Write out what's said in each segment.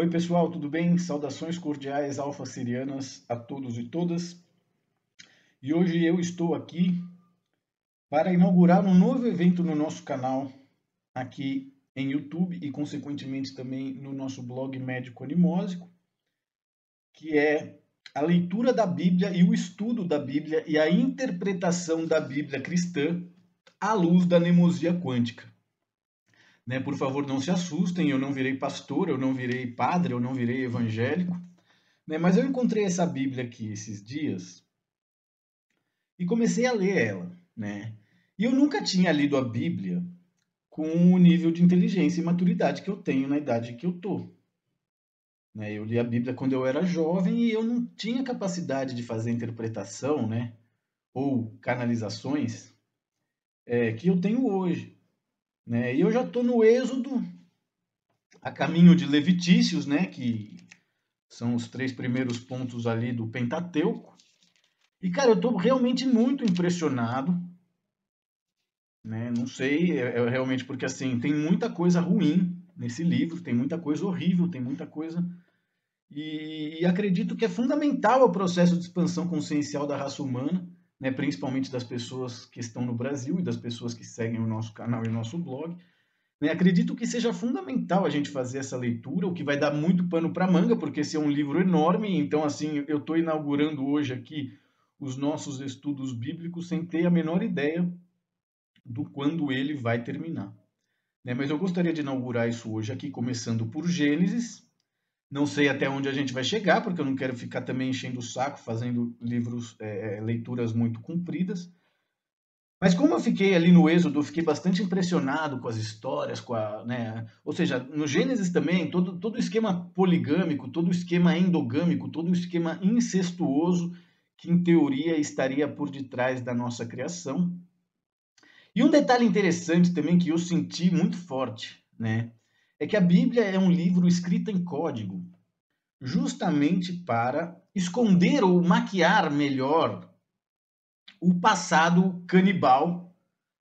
Oi, pessoal, tudo bem? Saudações cordiais alfa-sirianas a todos e todas. E hoje eu estou aqui para inaugurar um novo evento no nosso canal, aqui em YouTube e, consequentemente, também no nosso blog Médico Animósico, que é a leitura da Bíblia e o estudo da Bíblia e a interpretação da Bíblia cristã à luz da mnemosia quântica. Né? Por favor, não se assustem, eu não virei pastor, eu não virei padre, eu não virei evangélico. Né? Mas eu encontrei essa Bíblia aqui esses dias e comecei a ler ela, né? E eu nunca tinha lido a Bíblia com o nível de inteligência e maturidade que eu tenho na idade que eu tô. Né? Eu li a Bíblia quando eu era jovem e eu não tinha capacidade de fazer interpretação, né? Ou canalizações que eu tenho hoje. Né? E eu já estou no Êxodo, a caminho de Levíticos, né? Que são os 3 primeiros pontos ali do Pentateuco. E, cara, eu estou realmente muito impressionado, né? Não sei, é realmente porque, assim, tem muita coisa ruim nesse livro, tem muita coisa horrível, tem muita coisa... E acredito que é fundamental o processo de expansão consciencial da raça humana, né? Principalmente das pessoas que estão no Brasil e das pessoas que seguem o nosso canal e o nosso blog. Né? Acredito que seja fundamental a gente fazer essa leitura, o que vai dar muito pano para manga, porque esse é um livro enorme, então, assim, eu estou inaugurando hoje aqui os nossos estudos bíblicos sem ter a menor ideia do quando ele vai terminar. Né? Mas eu gostaria de inaugurar isso hoje aqui, começando por Gênesis. Não sei até onde a gente vai chegar, porque eu não quero ficar também enchendo o saco, fazendo leituras muito compridas. Mas como eu fiquei ali no Êxodo, eu fiquei bastante impressionado com as histórias, né? Ou seja, no Gênesis também, todo o esquema poligâmico, todo o esquema endogâmico, todo o esquema incestuoso que, em teoria, estaria por detrás da nossa criação. E um detalhe interessante também que eu senti muito forte, né? É que a Bíblia é um livro escrito em código, justamente para esconder ou maquiar melhor o passado canibal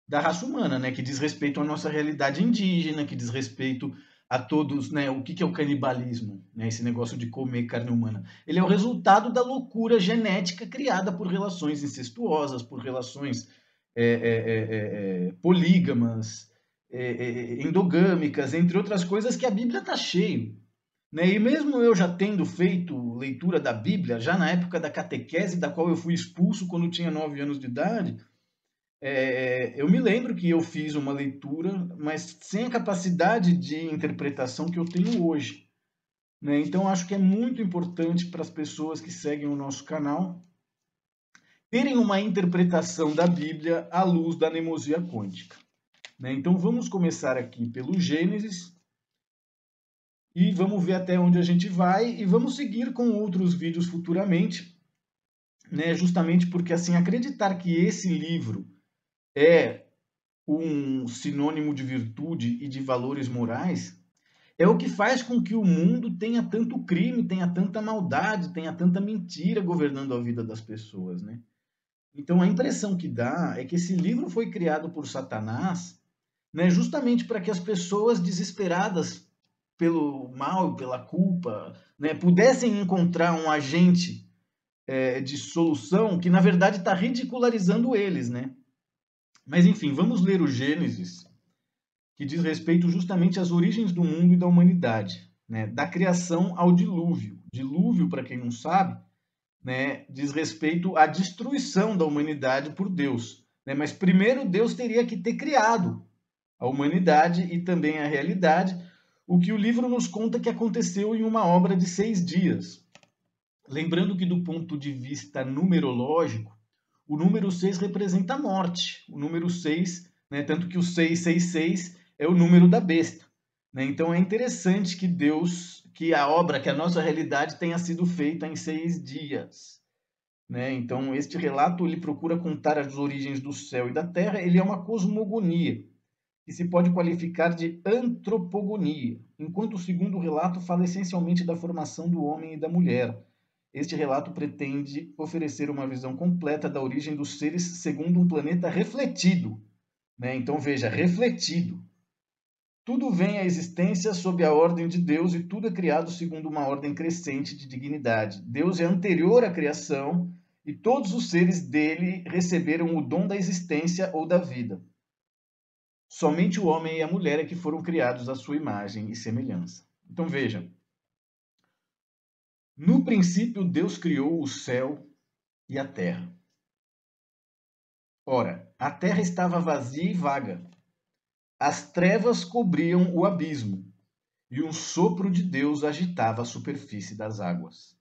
da raça humana, né? Que diz respeito à nossa realidade indígena, que diz respeito a todos, né? O que é o canibalismo, né? Esse negócio de comer carne humana. Ele é o resultado da loucura genética criada por relações incestuosas, por relações polígamas, endogâmicas, entre outras coisas que a Bíblia está cheio. Né? E mesmo eu já tendo feito leitura da Bíblia, já na época da catequese, da qual eu fui expulso quando tinha 9 anos de idade, eu me lembro que eu fiz uma leitura, mas sem a capacidade de interpretação que eu tenho hoje. Né? Então, acho que é muito importante para as pessoas que seguem o nosso canal terem uma interpretação da Bíblia à luz da mnemosia quântica. Né? Então, vamos começar aqui pelo Gênesis e vamos ver até onde a gente vai e vamos seguir com outros vídeos futuramente, né? Justamente porque, assim, acreditar que esse livro é um sinônimo de virtude e de valores morais é o que faz com que o mundo tenha tanto crime, tenha tanta maldade, tenha tanta mentira governando a vida das pessoas, né? Então, a impressão que dá é que esse livro foi criado por Satanás, né, justamente para que as pessoas desesperadas pelo mal e pela culpa, né, pudessem encontrar um agente de solução que, na verdade, está ridicularizando eles, né? Mas, enfim, vamos ler o Gênesis, que diz respeito justamente às origens do mundo e da humanidade, né? Da criação ao dilúvio. Dilúvio, para quem não sabe, né, diz respeito à destruição da humanidade por Deus. Né? Mas primeiro Deus teria que ter criado a humanidade e também a realidade, o que o livro nos conta que aconteceu em uma obra de 6 dias. Lembrando que, do ponto de vista numerológico, o número 6 representa a morte. O número 6, né, tanto que o 666 é o número da besta. Né? Então é interessante que que a obra, que a nossa realidade tenha sido feita em 6 dias. Né? Então este relato ele procura contar as origens do céu e da terra, ele é uma cosmogonia, que se pode qualificar de antropogonia, enquanto o segundo relato fala essencialmente da formação do homem e da mulher. Este relato pretende oferecer uma visão completa da origem dos seres segundo um planeta refletido. Né? Então, veja, refletido. Tudo vem à existência sob a ordem de Deus e tudo é criado segundo uma ordem crescente de dignidade. Deus é anterior à criação e todos os seres dele receberam o dom da existência ou da vida. Somente o homem e a mulher é que foram criados à sua imagem e semelhança. Então veja, no princípio Deus criou o céu e a terra. Ora, a terra estava vazia e vaga. As trevas cobriam o abismo, e um sopro de Deus agitava a superfície das águas.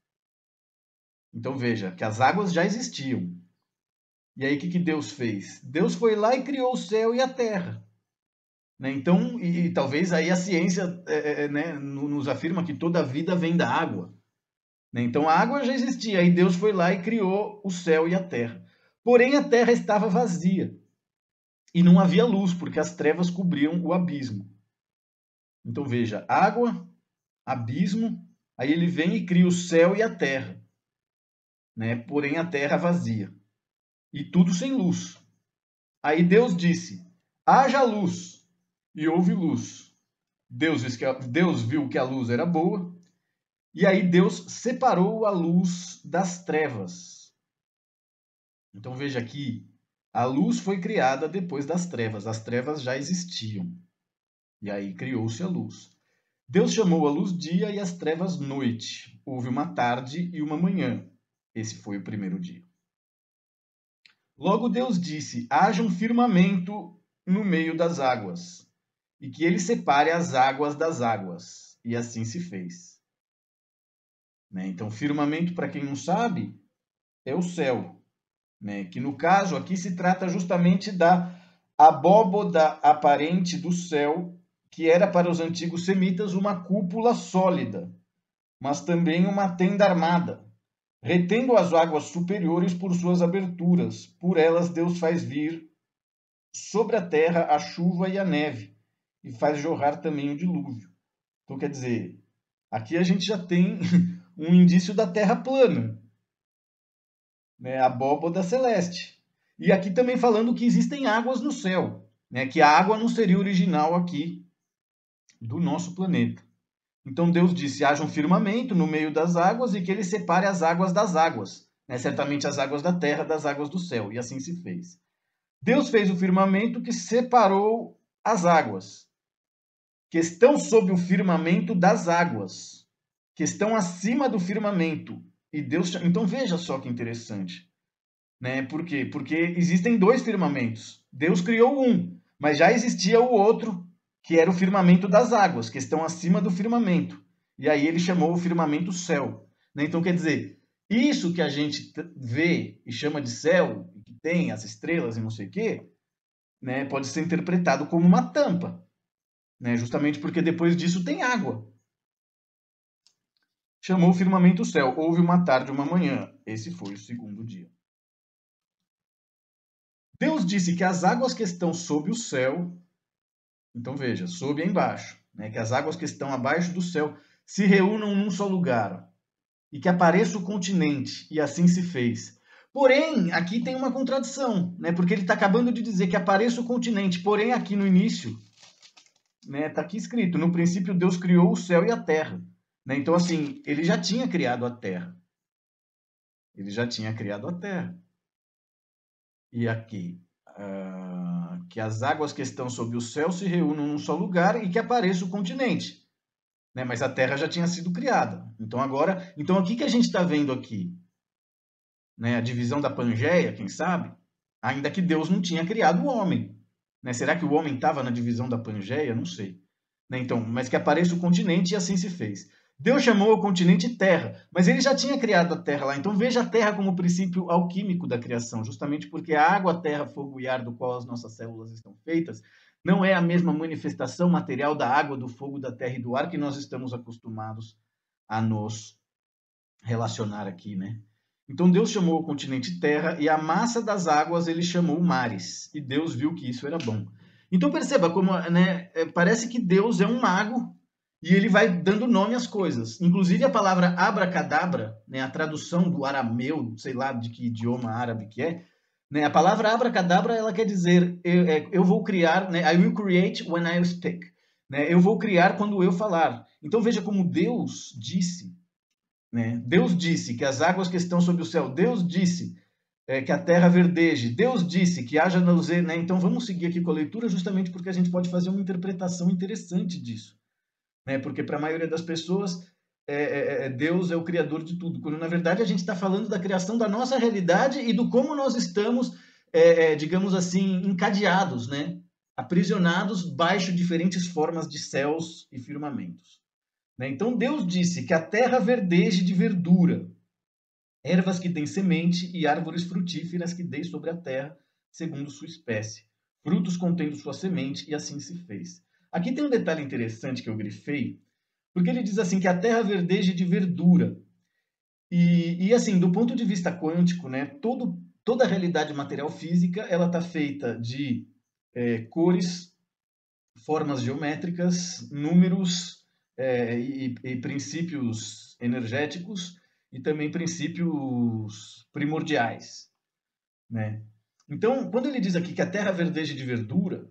Então veja que as águas já existiam. E aí o que Deus fez? Deus foi lá e criou o céu e a terra. Né? Então, e talvez aí a ciência né, nos afirma que toda a vida vem da água. Né? Então a água já existia, aí Deus foi lá e criou o céu e a terra. Porém a terra estava vazia e não havia luz, porque as trevas cobriam o abismo. Então veja, água, abismo, aí ele vem e cria o céu e a terra. Né? Porém a terra vazia. E tudo sem luz. Aí Deus disse, haja luz, e houve luz. Deus viu que a luz era boa, e aí Deus separou a luz das trevas. Então veja aqui, a luz foi criada depois das trevas, as trevas já existiam. E aí criou-se a luz. Deus chamou a luz dia e as trevas noite. Houve uma tarde e uma manhã. Esse foi o primeiro dia. Logo Deus disse, haja um firmamento no meio das águas, e que ele separe as águas das águas. E assim se fez. Né? Então, firmamento, para quem não sabe, é o céu. Né? Que no caso aqui se trata justamente da abóboda aparente do céu, que era para os antigos semitas uma cúpula sólida, mas também uma tenda armada, retendo as águas superiores por suas aberturas. Por elas Deus faz vir sobre a terra a chuva e a neve, e faz jorrar também o dilúvio. Então, quer dizer, aqui a gente já tem um indício da terra plana, né? A abóboda celeste. E aqui também falando que existem águas no céu, né? Que a água não seria original aqui do nosso planeta. Então Deus disse, haja um firmamento no meio das águas e que ele separe as águas das águas, né? Certamente as águas da terra das águas do céu, e assim se fez. Deus fez o firmamento que separou as águas, que estão sob o firmamento das águas, que estão acima do firmamento. E Deus, então veja só que interessante, né? Por quê? Porque existem dois firmamentos. Deus criou um, mas já existia o outro, que era o firmamento das águas, que estão acima do firmamento. E aí ele chamou o firmamento céu. Né? Então quer dizer, isso que a gente vê e chama de céu, que tem as estrelas e não sei o quê, né, pode ser interpretado como uma tampa. Né? Justamente porque depois disso tem água. Chamou o firmamento céu. Houve uma tarde e uma manhã. Esse foi o segundo dia. Deus disse que as águas que estão sob o céu, então veja, sob e embaixo, né, que as águas que estão abaixo do céu se reúnam num só lugar e que apareça o continente, e assim se fez. Porém, aqui tem uma contradição, né, porque ele está acabando de dizer que apareça o continente, porém aqui no início, né, está aqui escrito, no princípio Deus criou o céu e a terra. Né? Então, assim, ele já tinha criado a terra. Ele já tinha criado a terra. E aqui, que as águas que estão sob o céu se reúnam num só lugar e que apareça o continente. Né? Mas a terra já tinha sido criada. Então agora, então o que a gente está vendo aqui? Né? A divisão da Pangeia, quem sabe? Ainda que Deus não tinha criado o homem. Né? Será que o homem estava na divisão da Pangeia? Não sei. Né? Então, mas que apareça o continente e assim se fez. Deus chamou o continente terra, mas ele já tinha criado a terra lá. Então veja a terra como o princípio alquímico da criação, justamente porque a água, terra, fogo e ar do qual as nossas células estão feitas não é a mesma manifestação material da água, do fogo, da terra e do ar que nós estamos acostumados a nos relacionar aqui, né? Então Deus chamou o continente terra e a massa das águas ele chamou mares. E Deus viu que isso era bom. Então perceba como, né, parece que Deus é um mago e ele vai dando nome às coisas. Inclusive a palavra abracadabra, né, a tradução do arameu, sei lá de que idioma árabe que é, né, a palavra abracadabra ela quer dizer eu vou criar, né, I will create when I speak. né? Eu vou criar quando eu falar. Então veja como Deus disse, né? Deus disse que as águas que estão sobre o céu, Deus disse que a terra verdeje, Deus disse que haja luz, né? Então vamos seguir aqui com a leitura justamente porque a gente pode fazer uma interpretação interessante disso, né? Porque para a maioria das pessoas Deus é o criador de tudo, quando na verdade a gente está falando da criação da nossa realidade e do como nós estamos, digamos assim, encadeados, né? Aprisionados baixo diferentes formas de céus e firmamentos. Né? Então Deus disse que a terra verdeje de verdura, ervas que têm semente e árvores frutíferas que dê sobre a terra, segundo sua espécie, frutos contendo sua semente, e assim se fez. Aqui tem um detalhe interessante que eu grifei, porque ele diz assim que a terra verdeje de verdura. E assim, do ponto de vista quântico, né, toda a realidade material física ela está feita de cores, formas geométricas, números e princípios energéticos e também princípios primordiais, né? Então, quando ele diz aqui que a terra verdeja de verdura,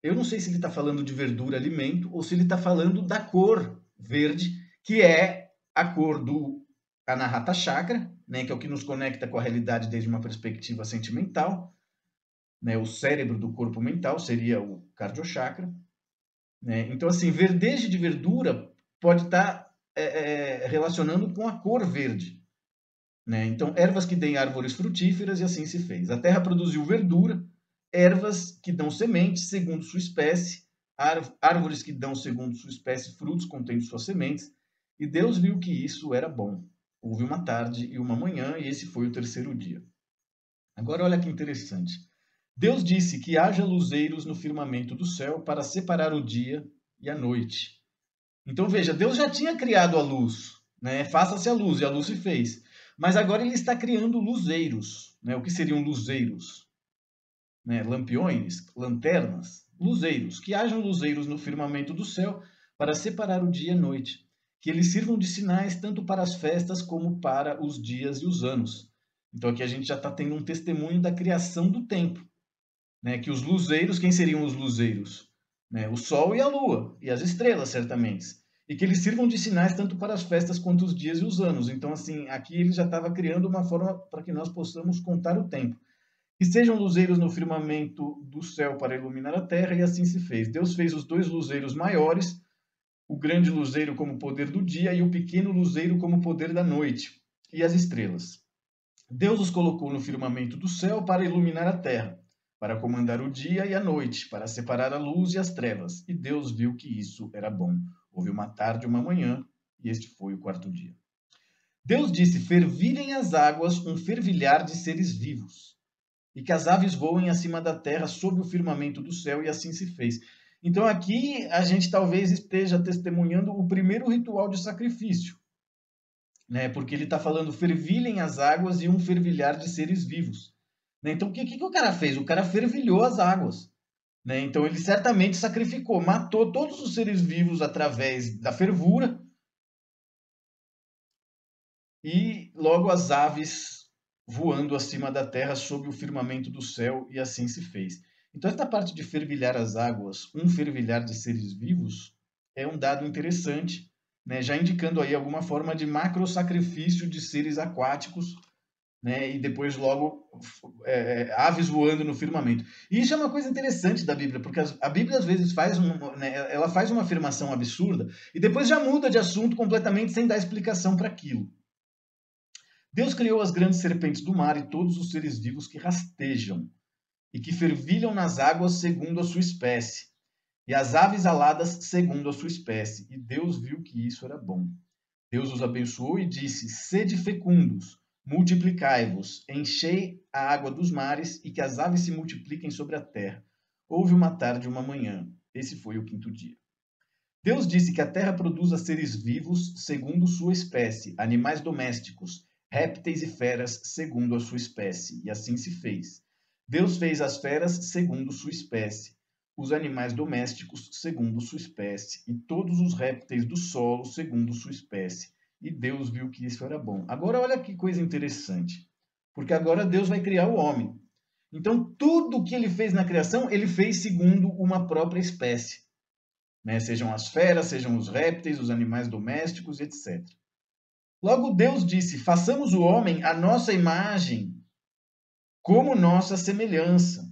eu não sei se ele está falando de verdura, alimento, ou se ele está falando da cor verde, que é a cor do Anahata Chakra, né, que é o que nos conecta com a realidade desde uma perspectiva sentimental, né, o cérebro do corpo mental seria o Cardiochakra, né? Então, assim, verdejo de verdura pode estar relacionando com a cor verde, né? Então, ervas que deem árvores frutíferas, e assim se fez. A terra produziu verdura, ervas que dão sementes segundo sua espécie, árvores que dão segundo sua espécie frutos contendo suas sementes, e Deus viu que isso era bom. Houve uma tarde e uma manhã, e esse foi o terceiro dia. Agora, olha que interessante. Deus disse que haja luzeiros no firmamento do céu para separar o dia e a noite. Então veja, Deus já tinha criado a luz, né? Faça-se a luz, e a luz se fez. Mas agora ele está criando luzeiros, né? O que seriam luzeiros? Né? Lampiões, lanternas, luzeiros. Que hajam luzeiros no firmamento do céu para separar o dia e a noite. Que eles sirvam de sinais tanto para as festas como para os dias e os anos. Então aqui a gente já está tendo um testemunho da criação do tempo, né? Que os luzeiros, quem seriam os luzeiros? Né? O Sol e a Lua, e as estrelas, certamente. E que eles sirvam de sinais tanto para as festas quanto os dias e os anos. Então, assim, aqui ele já estava criando uma forma para que nós possamos contar o tempo. Que sejam luzeiros no firmamento do céu para iluminar a terra, e assim se fez. Deus fez os dois luzeiros maiores, o grande luzeiro como poder do dia e o pequeno luzeiro como poder da noite, e as estrelas. Deus os colocou no firmamento do céu para iluminar a terra, para comandar o dia e a noite, para separar a luz e as trevas. E Deus viu que isso era bom. Houve uma tarde e uma manhã, e este foi o quarto dia. Deus disse: fervilhem as águas um fervilhar de seres vivos, e que as aves voem acima da terra sob o firmamento do céu, e assim se fez. Então aqui a gente talvez esteja testemunhando o primeiro ritual de sacrifício, né? Porque ele está falando fervilhem as águas e um fervilhar de seres vivos. Né? Então, o que o cara fez? O cara fervilhou as águas. Né? Então, ele certamente sacrificou, matou todos os seres vivos através da fervura e logo as aves voando acima da terra sob o firmamento do céu, e assim se fez. Então, esta parte de fervilhar as águas, um fervilhar de seres vivos, é um dado interessante, né? Já indicando aí alguma forma de macro sacrifício de seres aquáticos, né? E depois logo aves voando no firmamento. E isso é uma coisa interessante da Bíblia, porque a Bíblia às vezes ela faz uma afirmação absurda e depois já muda de assunto completamente sem dar explicação para aquilo. Deus criou as grandes serpentes do mar e todos os seres vivos que rastejam e que fervilham nas águas segundo a sua espécie, e as aves aladas segundo a sua espécie. E Deus viu que isso era bom. Deus os abençoou e disse: sede fecundos, multiplicai-vos, enchei a água dos mares e que as aves se multipliquem sobre a terra. Houve uma tarde e uma manhã. Esse foi o quinto dia. Deus disse que a terra produza seres vivos segundo sua espécie, animais domésticos, répteis e feras segundo a sua espécie, e assim se fez. Deus fez as feras segundo sua espécie, os animais domésticos segundo sua espécie, e todos os répteis do solo segundo sua espécie. E Deus viu que isso era bom. Agora olha que coisa interessante, porque agora Deus vai criar o homem. Então tudo que ele fez na criação, ele fez segundo uma própria espécie. né? Sejam as feras, sejam os répteis, os animais domésticos, etc. Logo Deus disse: façamos o homem à nossa imagem, como nossa semelhança,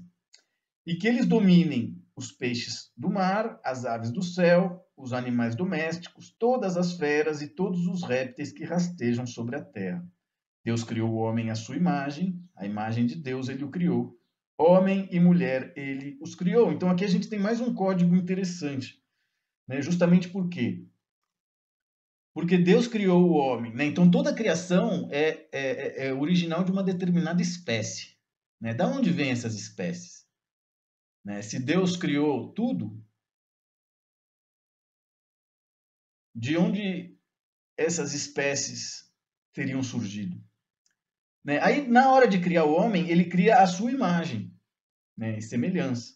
e que eles dominem os peixes do mar, as aves do céu, os animais domésticos, todas as feras e todos os répteis que rastejam sobre a terra. Deus criou o homem à sua imagem, a imagem de Deus ele o criou. Homem e mulher ele os criou. Então aqui a gente tem mais um código interessante, né? Justamente por quê? Porque Deus criou o homem, né? Então toda a criação é original de uma determinada espécie, né? Da onde vêm essas espécies? Né? Se Deus criou tudo, de onde essas espécies teriam surgido? Né? Aí, na hora de criar o homem, ele cria a sua imagem, né? E semelhança.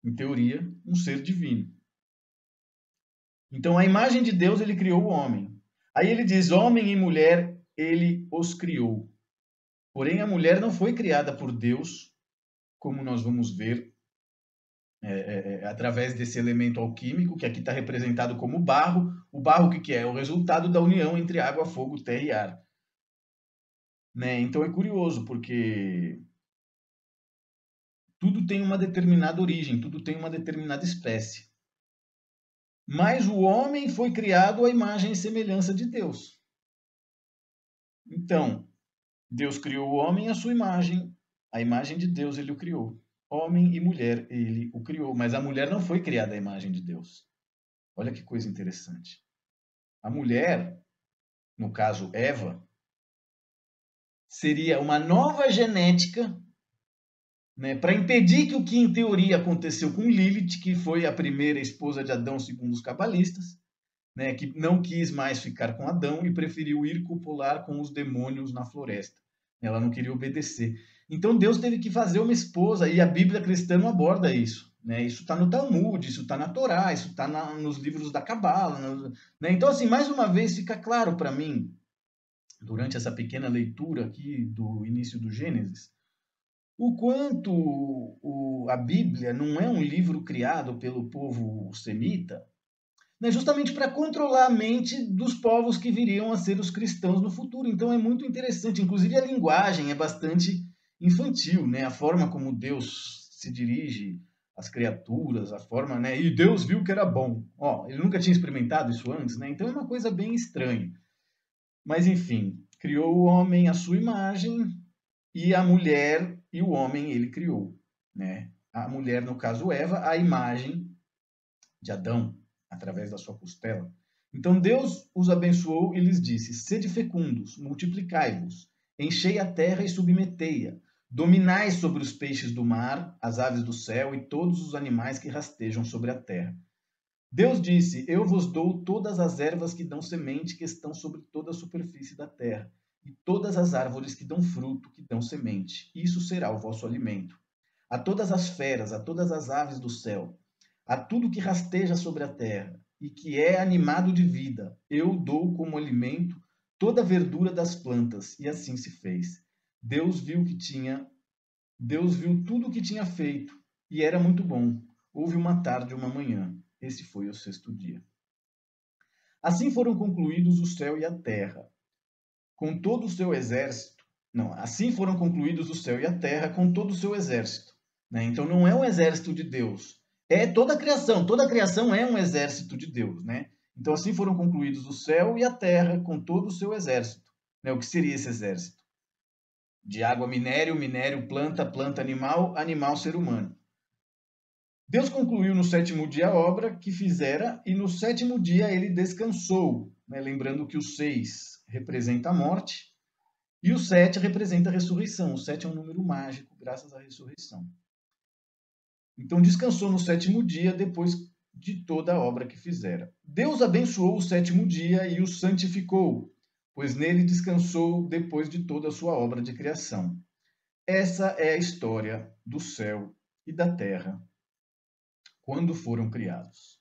Em teoria, um ser divino. Então, a imagem de Deus, ele criou o homem. Aí ele diz: homem e mulher, ele os criou. Porém, a mulher não foi criada por Deus, como nós vamos ver através desse elemento alquímico, que aqui está representado como barro. O barro, o que é? É o resultado da união entre água, fogo, terra e ar. Né? Então é curioso, porque tudo tem uma determinada origem, tudo tem uma determinada espécie. Mas o homem foi criado à imagem e semelhança de Deus. Então, Deus criou o homem à sua imagem, a imagem de Deus ele o criou. Homem e mulher ele o criou, mas a mulher não foi criada à imagem de Deus. Olha que coisa interessante. A mulher, no caso Eva, seria uma nova genética, né, para impedir que o que em teoria aconteceu com Lilith, que foi a primeira esposa de Adão segundo os cabalistas, né, que não quis mais ficar com Adão e preferiu ir copular com os demônios na floresta. Ela não queria obedecer. Então Deus teve que fazer uma esposa, e a Bíblia cristã não aborda isso. Né? Isso está no Talmud, isso está na Torá, isso está nos livros da Cabala. Né? Então, assim, mais uma vez fica claro para mim, durante essa pequena leitura aqui do início do Gênesis, o quanto a Bíblia não é um livro criado pelo povo semita, né, justamente para controlar a mente dos povos que viriam a ser os cristãos no futuro. Então é muito interessante. Inclusive a linguagem é bastante infantil, né? A forma como Deus se dirige às criaturas, a forma, né? E Deus viu que era bom. Ó, ele nunca tinha experimentado isso antes, né? Então é uma coisa bem estranha. Mas enfim, criou o homem à sua imagem e a mulher e o homem ele criou, né? A mulher, no caso Eva, a imagem de Adão, através da sua costela. Então Deus os abençoou e lhes disse: sede fecundos, multiplicai-vos, enchei a terra e submetei-a, dominai sobre os peixes do mar, as aves do céu e todos os animais que rastejam sobre a terra. Deus disse: eu vos dou todas as ervas que dão semente, que estão sobre toda a superfície da terra, e todas as árvores que dão fruto, que dão semente. Isso será o vosso alimento. A todas as feras, a todas as aves do céu, a tudo que rasteja sobre a terra e que é animado de vida, eu dou como alimento toda a verdura das plantas. E assim se fez. Deus viu que tinha, Deus viu tudo o que tinha feito e era muito bom. Houve uma tarde e uma manhã. Esse foi o sexto dia. Assim foram concluídos o céu e a terra, com todo o seu exército. Não, assim foram concluídos o céu e a terra com todo o seu exército. Né? Então não é um exército de Deus, é toda a criação é um exército de Deus. Né? Então assim foram concluídos o céu e a terra com todo o seu exército. Né? O que seria esse exército? De água, minério, minério, planta, planta, animal, animal, ser humano. Deus concluiu no sétimo dia a obra que fizera, e no sétimo dia ele descansou. Né? Lembrando que o 6 representa a morte, e o 7 representa a ressurreição. O 7 é um número mágico, graças à ressurreição. Então descansou no sétimo dia, depois de toda a obra que fizera. Deus abençoou o sétimo dia e o santificou, pois nele descansou depois de toda a sua obra de criação. Essa é a história do céu e da terra quando foram criados.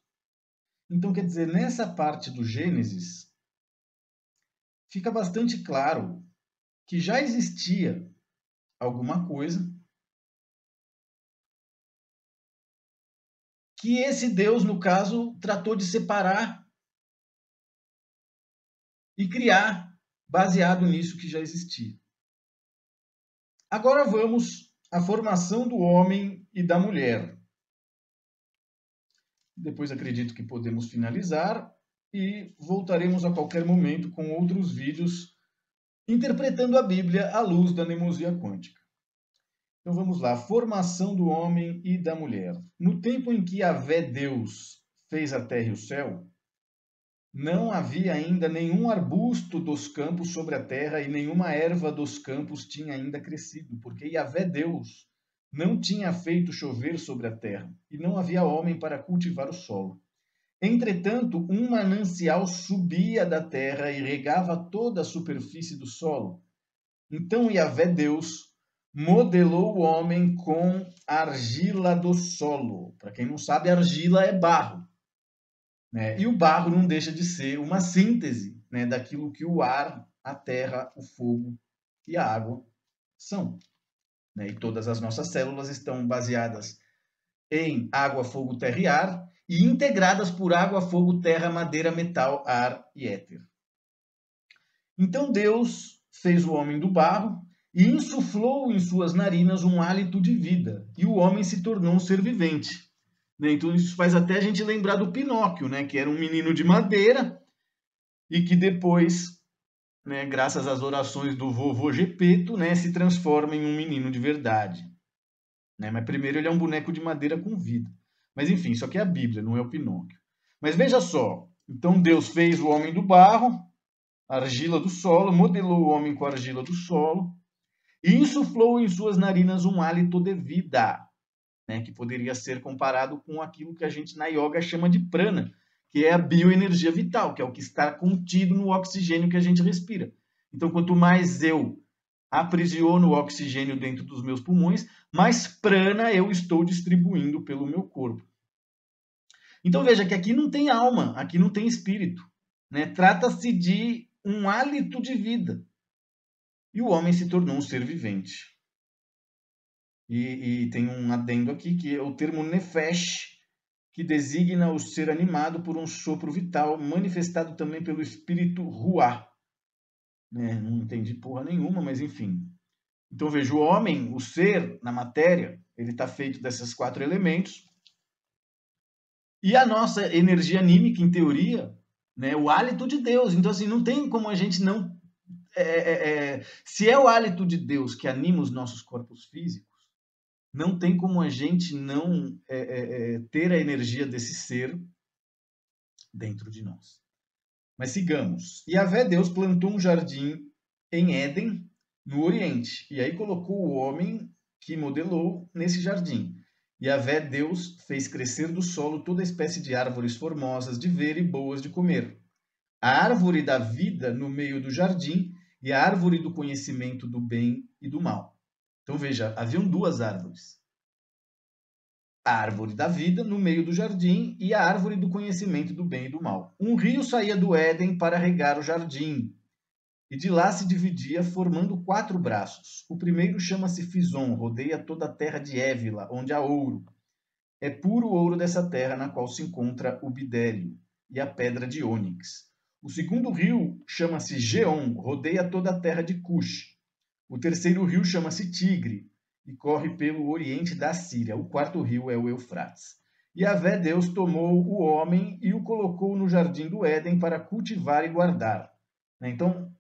Então, quer dizer, nessa parte do Gênesis, fica bastante claro que já existia alguma coisa que esse Deus, no caso, tratou de separar e criar baseado nisso que já existia. Agora vamos à formação do homem e da mulher. Depois acredito que podemos finalizar e voltaremos a qualquer momento com outros vídeos interpretando a Bíblia à luz da mnemosia quântica. Então vamos lá, formação do homem e da mulher. No tempo em que Yahvé Deus fez a terra e o céu, não havia ainda nenhum arbusto dos campos sobre a terra e nenhuma erva dos campos tinha ainda crescido, porque Yahvé Deus não tinha feito chover sobre a terra e não havia homem para cultivar o solo. Entretanto, um manancial subia da terra e regava toda a superfície do solo. Então Yahvé Deus modelou o homem com argila do solo. Para quem não sabe, argila é barro. Né? E o barro não deixa de ser uma síntese, né, daquilo que o ar, a terra, o fogo e a água são. Né? E todas as nossas células estão baseadas em água, fogo, terra e ar, e integradas por água, fogo, terra, madeira, metal, ar e éter. Então Deus fez o homem do barro e insuflou em suas narinas um hálito de vida, e o homem se tornou um ser vivente. Então isso faz até a gente lembrar do Pinóquio, né, que era um menino de madeira e que depois, né, graças às orações do vovô Gepeto, né, se transforma em um menino de verdade. Né? Mas primeiro ele é um boneco de madeira com vida. Mas enfim, isso aqui é a Bíblia, não é o Pinóquio. Mas veja só, então Deus fez o homem do barro, argila do solo, modelou o homem com a argila do solo e insuflou em suas narinas um hálito de vida, né, que poderia ser comparado com aquilo que a gente na yoga chama de prana, que é a bioenergia vital, que é o que está contido no oxigênio que a gente respira. Então, quanto mais eu aprisiono o oxigênio dentro dos meus pulmões, mais prana eu estou distribuindo pelo meu corpo. Então veja que aqui não tem alma, aqui não tem espírito. Né? Trata-se de um hálito de vida. E o homem se tornou um ser vivente. E tem um adendo aqui, que é o termo nefesh, que designa o ser animado por um sopro vital, manifestado também pelo espírito ruá. Né? Não entendi porra nenhuma, mas enfim. Então veja, o homem, o ser, na matéria, ele está feito desses 4 elementos. E a nossa energia anímica, em teoria, né, o hálito de Deus. Então, assim, não tem como a gente não... se é o hálito de Deus que anima os nossos corpos físicos, não tem como a gente não ter a energia desse ser dentro de nós. Mas sigamos. Yahvé Deus plantou um jardim em Éden, no Oriente, e aí colocou o homem que modelou nesse jardim. Yahvé Deus fez crescer do solo toda espécie de árvores formosas de ver e boas de comer. A árvore da vida no meio do jardim e a árvore do conhecimento do bem e do mal. Então veja, haviam 2 árvores. A árvore da vida no meio do jardim e a árvore do conhecimento do bem e do mal. Um rio saía do Éden para regar o jardim, e de lá se dividia, formando 4 braços. O primeiro chama-se Fison, rodeia toda a terra de Évila, onde há ouro. É puro ouro dessa terra, na qual se encontra o bidélio e a pedra de ônix. O segundo rio chama-se Geon, rodeia toda a terra de Cush. O terceiro rio chama-se Tigre e corre pelo oriente da Síria. O quarto rio é o Eufrates. Yahvé Deus tomou o homem e o colocou no jardim do Éden para cultivar e guardar. Então,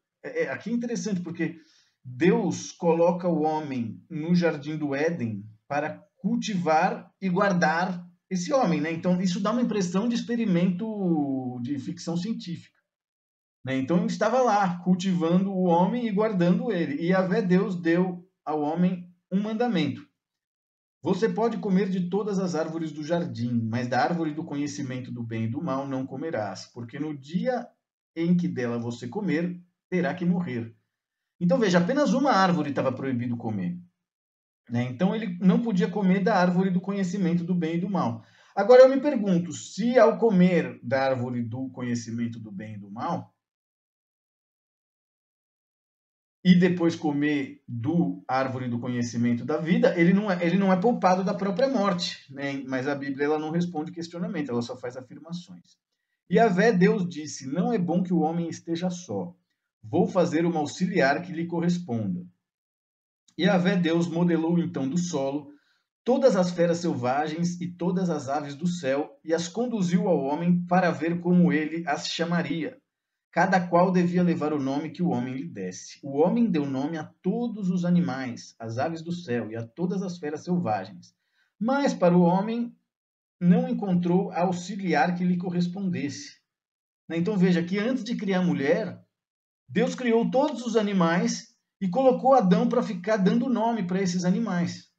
aqui é interessante, porque Deus coloca o homem no jardim do Éden para cultivar e guardar esse homem. Né? Então, isso dá uma impressão de experimento de ficção científica. Né? Então, estava lá, cultivando o homem e guardando ele. E Yahvé Deus deu ao homem um mandamento. Você pode comer de todas as árvores do jardim, mas da árvore do conhecimento do bem e do mal não comerás, porque no dia em que dela você comer, terá que morrer. Então, veja, apenas uma árvore estava proibido comer. Né? Então, ele não podia comer da árvore do conhecimento do bem e do mal. Agora, eu me pergunto, se ao comer da árvore do conhecimento do bem e do mal, e depois comer do árvore do conhecimento da vida, ele não é poupado da própria morte, né? Mas a Bíblia ela não responde questionamento, ela só faz afirmações. Yahvé, Deus disse, não é bom que o homem esteja só. Vou fazer uma auxiliar que lhe corresponda. Yahvé, Deus, modelou então do solo todas as feras selvagens e todas as aves do céu e as conduziu ao homem para ver como ele as chamaria. Cada qual devia levar o nome que o homem lhe desse. O homem deu nome a todos os animais, às aves do céu e a todas as feras selvagens. Mas para o homem não encontrou auxiliar que lhe correspondesse. Então veja que antes de criar a mulher, Deus criou todos os animais e colocou Adão para ficar dando nome para esses animais.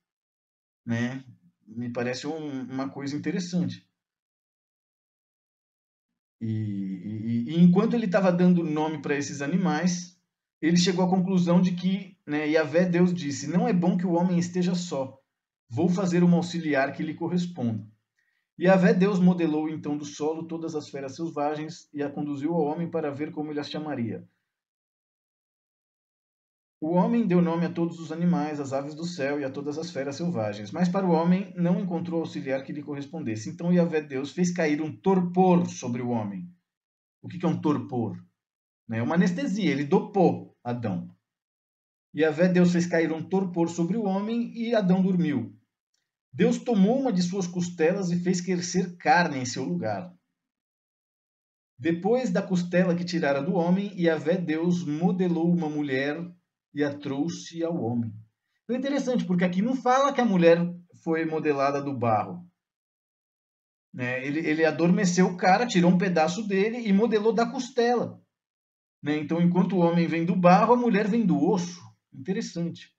Né? Me parece uma coisa interessante. E enquanto ele estava dando nome para esses animais, ele chegou à conclusão de que, né, Yahvé, Deus disse, não é bom que o homem esteja só. Vou fazer uma auxiliar que lhe corresponda. Yahvé, Deus modelou então do solo todas as feras selvagens e a conduziu ao homem para ver como ele as chamaria. O homem deu nome a todos os animais, às aves do céu e a todas as feras selvagens, mas para o homem não encontrou auxiliar que lhe correspondesse. Então Yahvé Deus fez cair um torpor sobre o homem. O que é um torpor? É uma anestesia, ele dopou Adão. Yahvé Deus fez cair um torpor sobre o homem e Adão dormiu. Deus tomou uma de suas costelas e fez crescer carne em seu lugar. Depois da costela que tirara do homem, Yahvé Deus modelou uma mulher e a trouxe ao homem. É interessante, porque aqui não fala que a mulher foi modelada do barro. Né? Ele adormeceu o cara, tirou um pedaço dele e modelou da costela. Né? Então, enquanto o homem vem do barro, a mulher vem do osso. Interessante.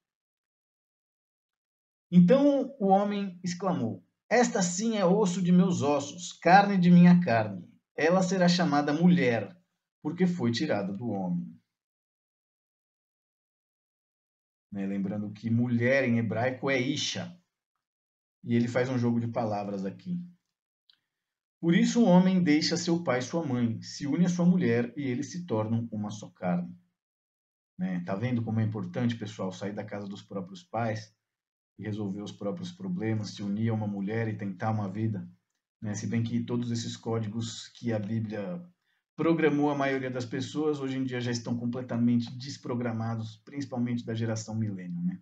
Então o homem exclamou, esta sim é osso de meus ossos, carne de minha carne. Ela será chamada mulher, porque foi tirada do homem. Né? Lembrando que mulher em hebraico é isha. E ele faz um jogo de palavras aqui. Por isso o homem deixa seu pai e sua mãe, se une à sua mulher e eles se tornam uma só carne. Né? Tá vendo como é importante, pessoal, sair da casa dos próprios pais e resolver os próprios problemas, se unir a uma mulher e tentar uma vida? Né? Se bem que todos esses códigos que a Bíblia programou a maioria das pessoas, hoje em dia já estão completamente desprogramados, principalmente da geração milênio, né?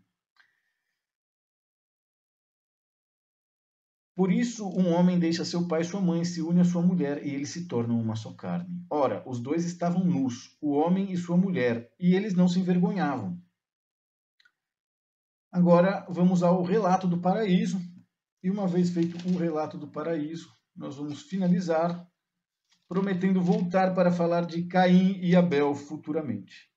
Por isso, um homem deixa seu pai e sua mãe, se une à sua mulher, e eles se tornam uma só carne. Ora, os dois estavam nus, o homem e sua mulher, e eles não se envergonhavam. Agora, vamos ao relato do paraíso. E uma vez feito o relato do paraíso, nós vamos finalizar, prometendo voltar para falar de Caim e Abel futuramente.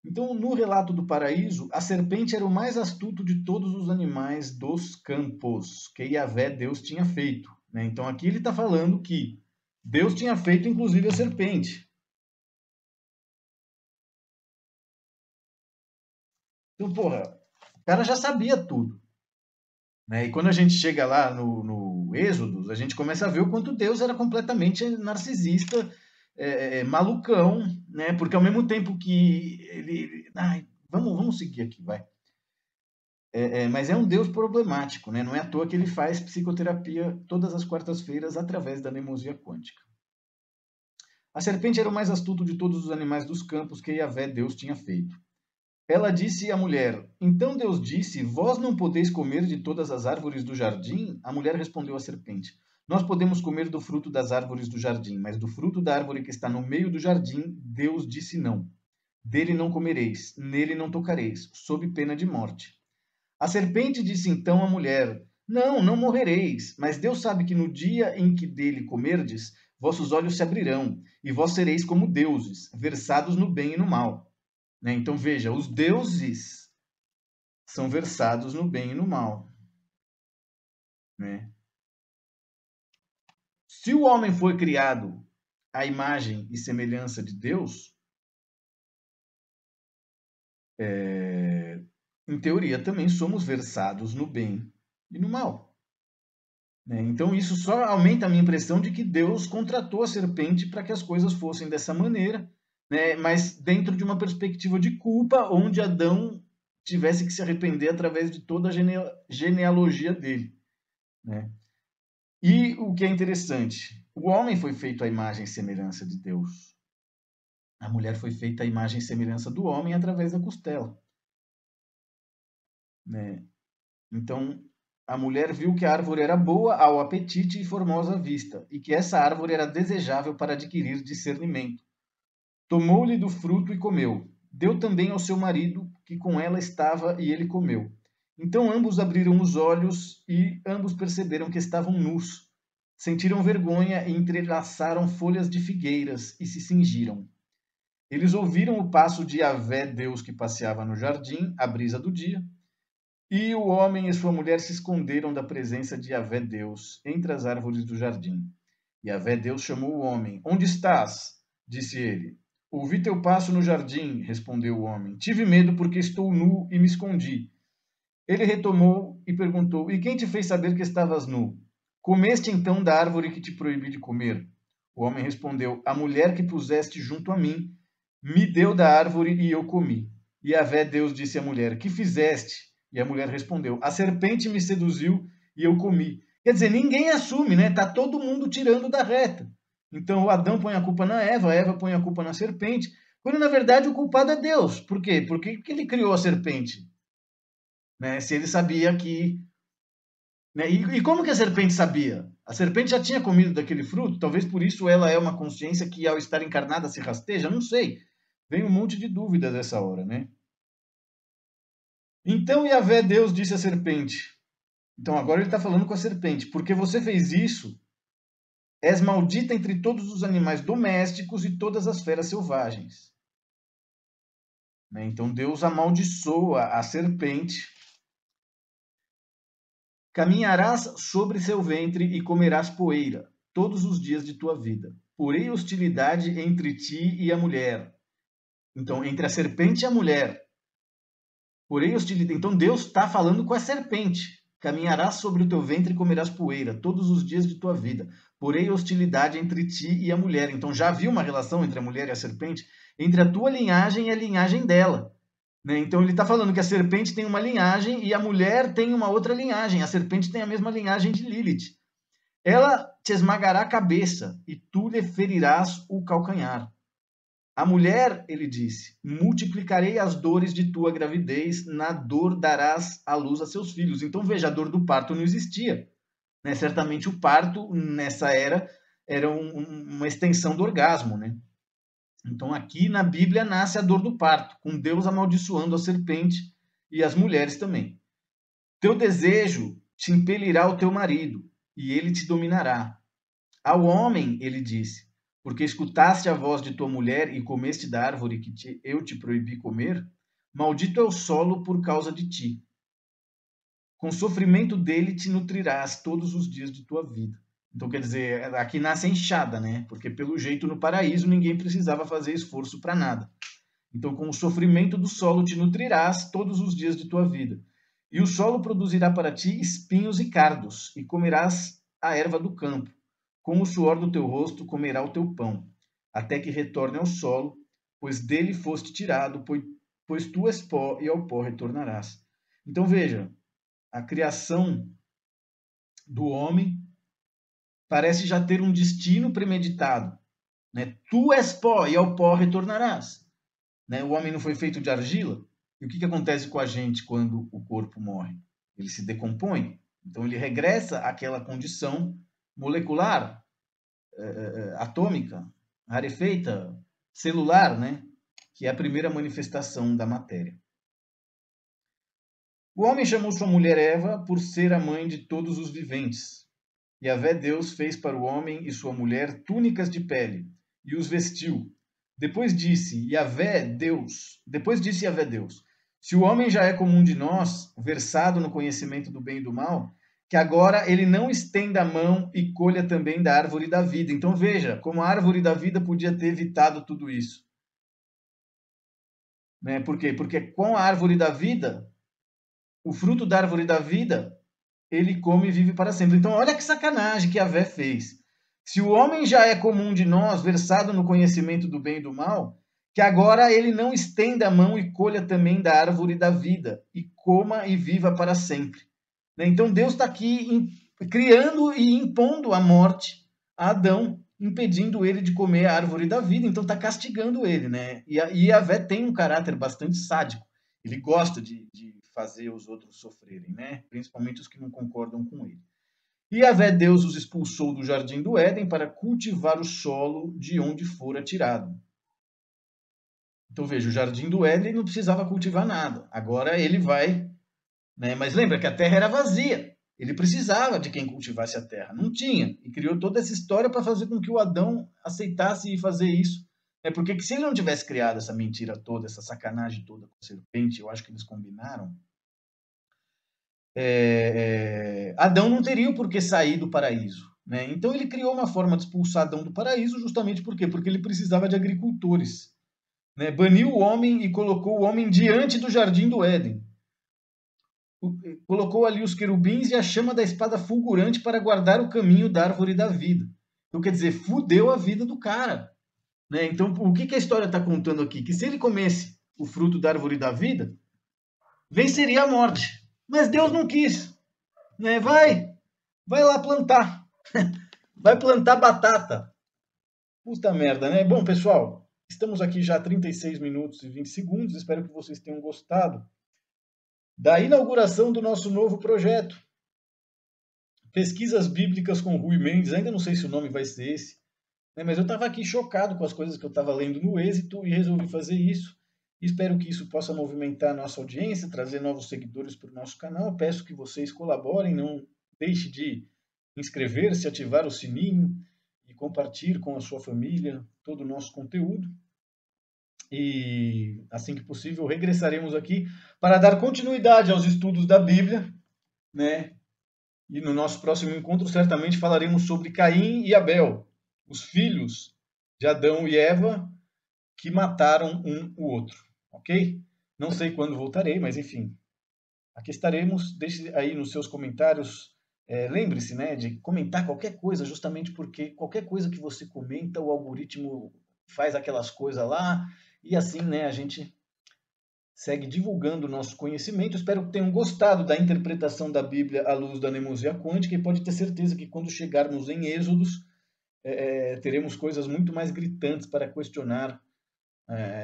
Então, no relato do paraíso, a serpente era o mais astuto de todos os animais dos campos que Yahvé, Deus, tinha feito. Né? Então, aqui ele está falando que Deus tinha feito, inclusive, a serpente. Então, porra, o cara já sabia tudo. Né? E quando a gente chega lá no Êxodo, a gente começa a ver o quanto Deus era completamente narcisista, malucão, né? Porque ao mesmo tempo que ele... Ai, vamos seguir aqui, vai. Mas é um Deus problemático, né? Não é à toa que ele faz psicoterapia todas as quartas-feiras através da nemosia quântica. A serpente era o mais astuto de todos os animais dos campos que Yahvé, Deus, tinha feito. Ela disse à mulher, então Deus disse, vós não podeis comer de todas as árvores do jardim? A mulher respondeu à serpente, nós podemos comer do fruto das árvores do jardim, mas do fruto da árvore que está no meio do jardim, Deus disse não. Dele não comereis, nele não tocareis, sob pena de morte. A serpente disse então à mulher, não morrereis, mas Deus sabe que no dia em que dele comerdes, vossos olhos se abrirão, e vós sereis como deuses, versados no bem e no mal. Né? Então veja, os deuses são versados no bem e no mal. Né? Se o homem foi criado à imagem e semelhança de Deus, em teoria também somos versados no bem e no mal. Né? Então isso só aumenta a minha impressão de que Deus contratou a serpente para que as coisas fossem dessa maneira, né? Mas dentro de uma perspectiva de culpa, onde Adão tivesse que se arrepender através de toda a genealogia dele, né? E o que é interessante, o homem foi feito à imagem e semelhança de Deus. A mulher foi feita à imagem e semelhança do homem através da costela, né? Então, a mulher viu que a árvore era boa ao apetite e formosa à vista, e que essa árvore era desejável para adquirir discernimento. Tomou-lhe do fruto e comeu. Deu também ao seu marido, que com ela estava, e ele comeu. Então ambos abriram os olhos e ambos perceberam que estavam nus. Sentiram vergonha e entrelaçaram folhas de figueiras e se cingiram. Eles ouviram o passo de Yahvé, Deus que passeava no jardim, à brisa do dia, e o homem e sua mulher se esconderam da presença de Yahvé, Deus, entre as árvores do jardim. Yahvé, Deus, chamou o homem. Onde estás? Disse ele. Ouvi teu passo no jardim, respondeu o homem. Tive medo porque estou nu e me escondi. Ele retomou e perguntou: E quem te fez saber que estavas nu? Comeste então da árvore que te proibi de comer? O homem respondeu: A mulher que puseste junto a mim me deu da árvore e eu comi. E Yahvé, Deus, disse à mulher: Que fizeste? E a mulher respondeu: A serpente me seduziu e eu comi. Quer dizer, ninguém assume, né? Tá todo mundo tirando da reta. Então o Adão põe a culpa na Eva, a Eva põe a culpa na serpente, quando na verdade o culpado é Deus. Por quê? Porque ele criou a serpente, né? Se ele sabia que, né? E como que a serpente sabia? A serpente já tinha comido daquele fruto, talvez por isso ela é uma consciência que ao estar encarnada se rasteja, não sei. Vem um monte de dúvidas nessa hora, né? Então Yahvé, Deus, disse à serpente. Então agora ele está falando com a serpente. Porque você fez isso, és maldita entre todos os animais domésticos e todas as feras selvagens. Então Deus amaldiçoa a serpente. Caminharás sobre seu ventre e comerás poeira todos os dias de tua vida. Porém hostilidade entre ti e a mulher. Então, entre a serpente e a mulher. Porém hostilidade. Então Deus está falando com a serpente. Caminharás sobre o teu ventre e comerás poeira todos os dias de tua vida. Porém hostilidade entre ti e a mulher. Então já havia uma relação entre a mulher e a serpente, entre a tua linhagem e a linhagem dela. Né? Então ele está falando que a serpente tem uma linhagem e a mulher tem uma outra linhagem. A serpente tem a mesma linhagem de Lilith. Ela te esmagará a cabeça e tu lhe ferirás o calcanhar. A mulher, ele disse, multiplicarei as dores de tua gravidez, na dor darás à luz a seus filhos. Então veja, a dor do parto não existia. Né? Certamente o parto, nessa era uma extensão do orgasmo. Né? Então aqui na Bíblia nasce a dor do parto, com Deus amaldiçoando a serpente e as mulheres também. Teu desejo te impelirá ao teu marido, e ele te dominará. Ao homem, ele disse, porque escutaste a voz de tua mulher e comeste da árvore que eu te proibi comer, maldito é o solo por causa de ti. Com sofrimento dele te nutrirás todos os dias de tua vida. Então, quer dizer, aqui nasce a enxada, né? Porque pelo jeito no paraíso ninguém precisava fazer esforço para nada. Então, com o sofrimento do solo te nutrirás todos os dias de tua vida. E o solo produzirá para ti espinhos e cardos, e comerás a erva do campo. Com o suor do teu rosto comerá o teu pão, até que retorne ao solo, pois dele foste tirado, pois tu és pó e ao pó retornarás. Então veja, a criação do homem parece já ter um destino premeditado. Né? Tu és pó e ao pó retornarás. Né? O homem não foi feito de argila? E o que acontece com a gente quando o corpo morre? Ele se decompõe. Então ele regressa àquela condição molecular, atômica, rarefeita, celular, né? Que é a primeira manifestação da matéria. O homem chamou sua mulher Eva por ser a mãe de todos os viventes. Yahvé Deus fez para o homem e sua mulher túnicas de pele e os vestiu. Depois disse Yahvé Deus, se o homem já é como um de nós, versado no conhecimento do bem e do mal, que agora ele não estenda a mão e colha também da árvore da vida. Então veja, como a árvore da vida podia ter evitado tudo isso. Né? Por quê? Porque com a árvore da vida, o fruto da árvore da vida, ele come e vive para sempre. Então olha que sacanagem que Yahvé fez. Se o homem já é comum de nós, versado no conhecimento do bem e do mal, que agora ele não estenda a mão e colha também da árvore da vida, e coma e viva para sempre. Então Deus está aqui criando e impondo a morte a Adão, impedindo ele de comer a árvore da vida, então está castigando ele, né? E Yahvé tem um caráter bastante sádico, ele gosta de fazer os outros sofrerem, né? Principalmente os que não concordam com ele. E Yahvé Deus os expulsou do jardim do Éden para cultivar o solo de onde fora tirado. Então veja, o jardim do Éden não precisava cultivar nada. Agora ele vai, né? Mas lembra que a terra era vazia. Ele precisava de quem cultivasse a terra. Não tinha. E criou toda essa história para fazer com que o Adão aceitasse fazer isso. Porque se ele não tivesse criado essa mentira toda, essa sacanagem toda com a serpente, eu acho que eles combinaram, Adão não teria o porquê sair do paraíso. Né? Então ele criou uma forma de expulsar Adão do paraíso justamente por quê? Porque ele precisava de agricultores. Né? Baniu o homem e colocou o homem diante do jardim do Éden. Colocou ali os querubins e a chama da espada fulgurante para guardar o caminho da árvore da vida. Então, quer dizer, fudeu a vida do cara. Né? Então, o que a história está contando aqui? Que se ele comesse o fruto da árvore da vida, venceria a morte. Mas Deus não quis. Né? Vai lá plantar. Vai plantar batata. Puta merda, né? Bom, pessoal, estamos aqui já há 36 minutos e 20 segundos. Espero que vocês tenham gostado da inauguração do nosso novo projeto. Pesquisas Bíblicas com Rui Mendes. Ainda não sei se o nome vai ser esse, né? Mas eu estava aqui chocado com as coisas que eu estava lendo no Êxito e resolvi fazer isso. Espero que isso possa movimentar a nossa audiência, trazer novos seguidores para o nosso canal. Peço que vocês colaborem, não deixe de inscrever-se, ativar o sininho e compartilhar com a sua família todo o nosso conteúdo. E assim que possível regressaremos aqui para dar continuidade aos estudos da Bíblia, né? E no nosso próximo encontro certamente falaremos sobre Caim e Abel, os filhos de Adão e Eva que mataram um o outro, ok? Não sei quando voltarei, mas enfim, aqui estaremos. Deixe aí nos seus comentários, lembre-se, né, de comentar qualquer coisa, justamente porque qualquer coisa que você comenta, o algoritmo faz aquelas coisas lá, e assim, né, a gente segue divulgando o nosso conhecimento. Espero que tenham gostado da interpretação da Bíblia à luz da nemosia quântica, e pode ter certeza que quando chegarmos em Êxodos, teremos coisas muito mais gritantes para questionar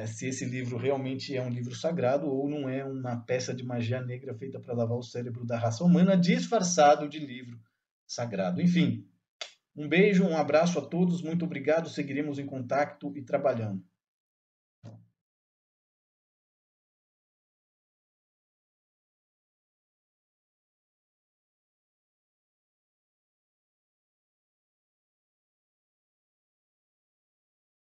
se esse livro realmente é um livro sagrado ou não é uma peça de magia negra feita para lavar o cérebro da raça humana, disfarçado de livro sagrado. Enfim, um beijo, um abraço a todos, muito obrigado, seguiremos em contato e trabalhando.